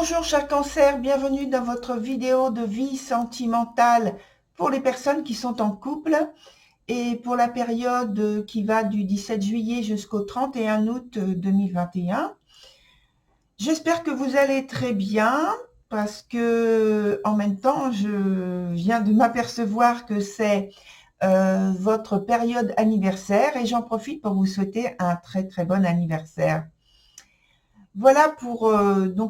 Bonjour chers cancers, bienvenue dans votre vidéo de vie sentimentale pour les personnes qui sont en couple et pour la période qui va du 17 juillet jusqu'au 31 août 2021. J'espère que vous allez très bien parce que en même temps je viens de m'apercevoir que c'est votre période anniversaire et j'en profite pour vous souhaiter un très bon anniversaire. Voilà pour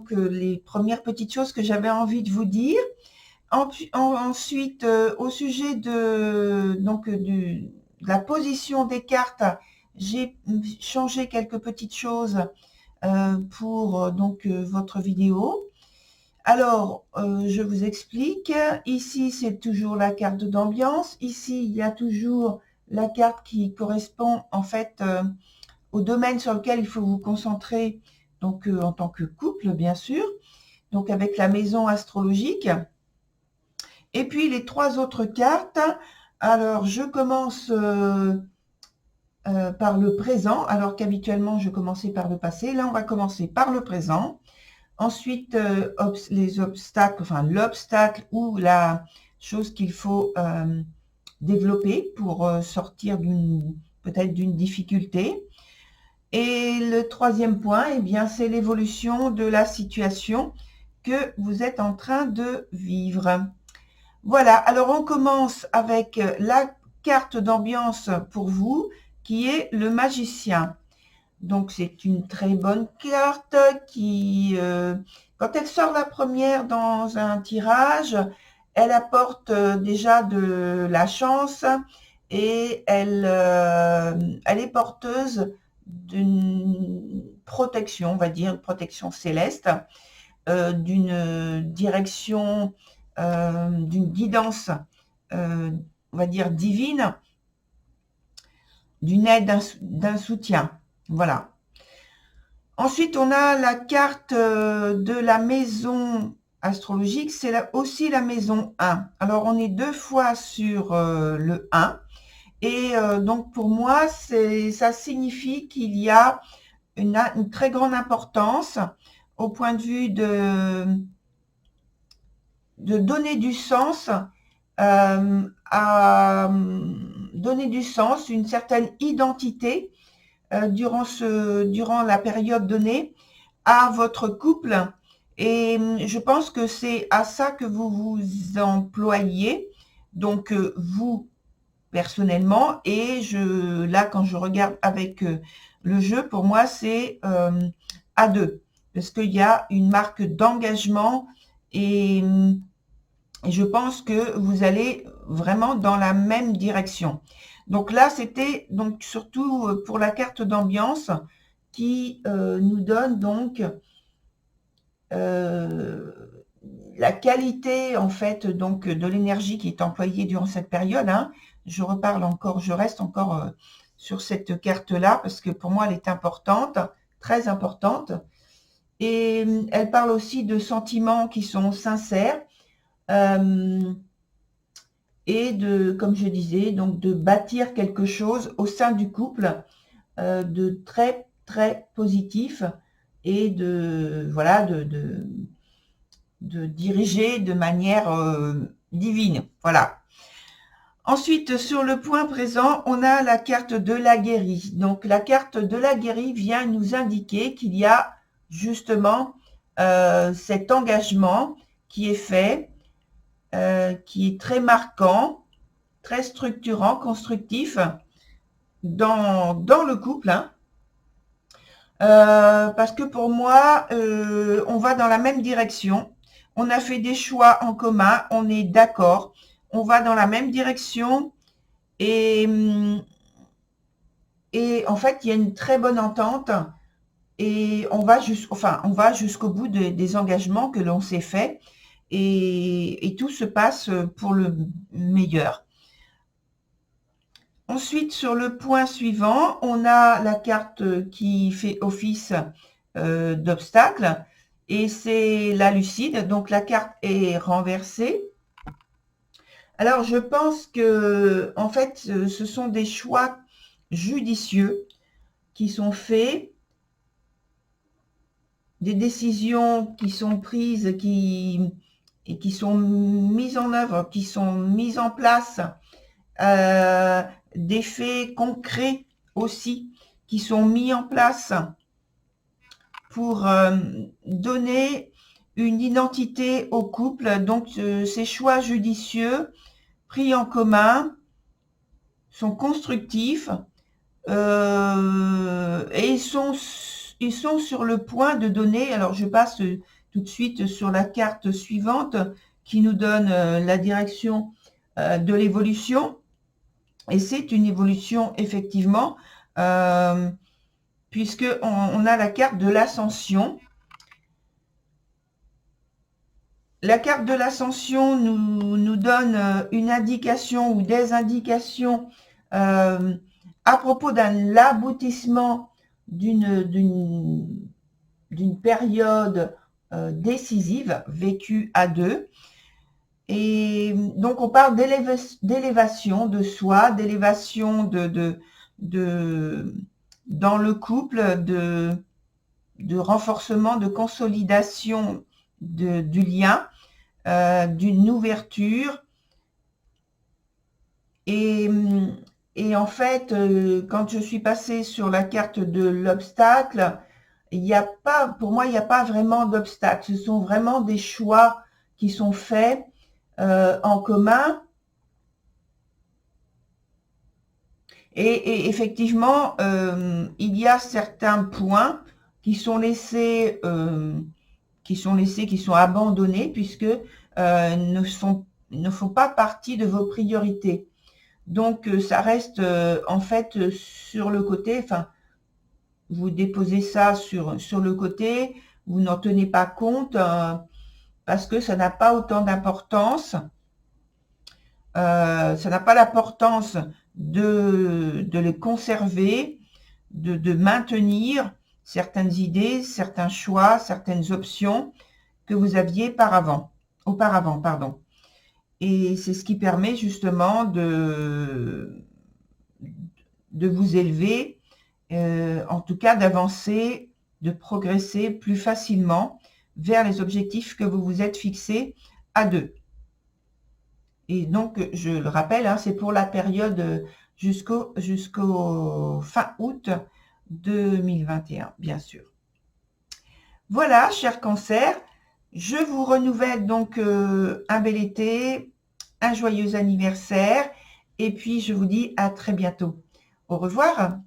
les premières petites choses que j'avais envie de vous dire. Ensuite, au sujet de la position des cartes, j'ai changé quelques petites choses pour votre vidéo. Alors, je vous explique. Ici, c'est toujours la carte d'ambiance. Ici, il y a toujours la carte qui correspond en fait au domaine sur lequel il faut vous concentrer, donc en tant que couple, bien sûr, donc avec la maison astrologique. Et puis les trois autres cartes. Alors, je commence par le présent, alors qu'habituellement, je commençais par le passé. Là, on va commencer par le présent. Ensuite, les obstacles, enfin l'obstacle ou la chose qu'il faut développer pour sortir peut-être d'une difficulté. Et le troisième point, eh bien, c'est l'évolution de la situation que vous êtes en train de vivre. Voilà, alors on commence avec la carte d'ambiance pour vous, qui est le magicien. Donc c'est une très bonne carte qui, quand elle sort la première dans un tirage, elle apporte déjà de la chance et elle est porteuse d'une protection, on va dire, une protection céleste, d'une direction, d'une guidance, on va dire, divine, d'une aide, d'un soutien. Voilà. Ensuite, on a la carte de la maison astrologique, c'est aussi la maison 1. Alors, on est deux fois sur le 1. Et donc, pour moi, ça signifie qu'il y a une très grande importance au point de vue de donner du sens, à donner du sens, une certaine identité durant la période donnée à votre couple. Et je pense que c'est à ça que vous vous employez, donc vous personnellement, et là quand je regarde avec le jeu, pour moi c'est à deux, parce qu'il y a une marque d'engagement et je pense que vous allez vraiment dans la même direction. Donc là, c'était donc surtout pour la carte d'ambiance qui nous donne donc la qualité en fait donc de l'énergie qui est employée durant cette période. Hein. Je reste encore sur cette carte-là parce que pour moi elle est importante, très importante. Et elle parle aussi de sentiments qui sont sincères. Et comme je disais, donc de bâtir quelque chose au sein du couple de très positif et de diriger de manière divine. Voilà. Ensuite, sur le point présent, on a la carte de la guérie. Donc, la carte de la guérie vient nous indiquer qu'il y a justement cet engagement qui est fait, qui est très marquant, très structurant, constructif dans le couple. Hein. Parce que pour moi, on va dans la même direction. On a fait des choix en commun, on est d'accord. On va dans la même direction et en fait, il y a une très bonne entente et on va jusqu'au bout des engagements que l'on s'est fait et tout se passe pour le meilleur. Ensuite, sur le point suivant, on a la carte qui fait office d'obstacle et c'est la lucide. Donc, la carte est renversée. Alors, je pense que, en fait, ce sont des choix judicieux qui sont faits des décisions qui sont prises et qui sont mises en œuvre, qui sont mises en place, des faits concrets aussi qui sont mis en place pour donner une identité au couple. Donc, ces choix judicieux pris en commun sont constructifs et ils sont sur le point de donner, alors je passe tout de suite sur la carte suivante qui nous donne la direction de l'évolution. Et c'est une évolution effectivement, puisque on a la carte de l'ascension. La carte de l'ascension nous donne une indication ou des indications à propos d'un aboutissement d'une période décisive vécue à deux. Et donc, on parle d'élévation de soi, d'élévation dans le couple, de renforcement, de consolidation du lien, d'une ouverture. Et en fait, quand je suis passée sur la carte de l'obstacle, pour moi, il n'y a pas vraiment d'obstacle. Ce sont vraiment des choix qui sont faits en commun. Et effectivement, il y a certains points qui sont laissés, qui sont abandonnés puisque ne font pas partie de vos priorités. Donc, ça reste en fait sur le côté, enfin, vous déposez ça sur le côté, vous n'en tenez pas compte parce que ça n'a pas autant d'importance. Ça n'a pas l'importance de les conserver, de maintenir certaines idées, certains choix, certaines options que vous aviez auparavant, pardon. Et c'est ce qui permet justement de vous élever, en tout cas d'avancer, de progresser plus facilement vers les objectifs que vous vous êtes fixés à deux. Et donc, je le rappelle, hein, c'est pour la période jusqu'au fin août 2021, bien sûr. Voilà, chers cancers, je vous renouvelle donc un bel été, un joyeux anniversaire, et puis je vous dis à très bientôt. Au revoir.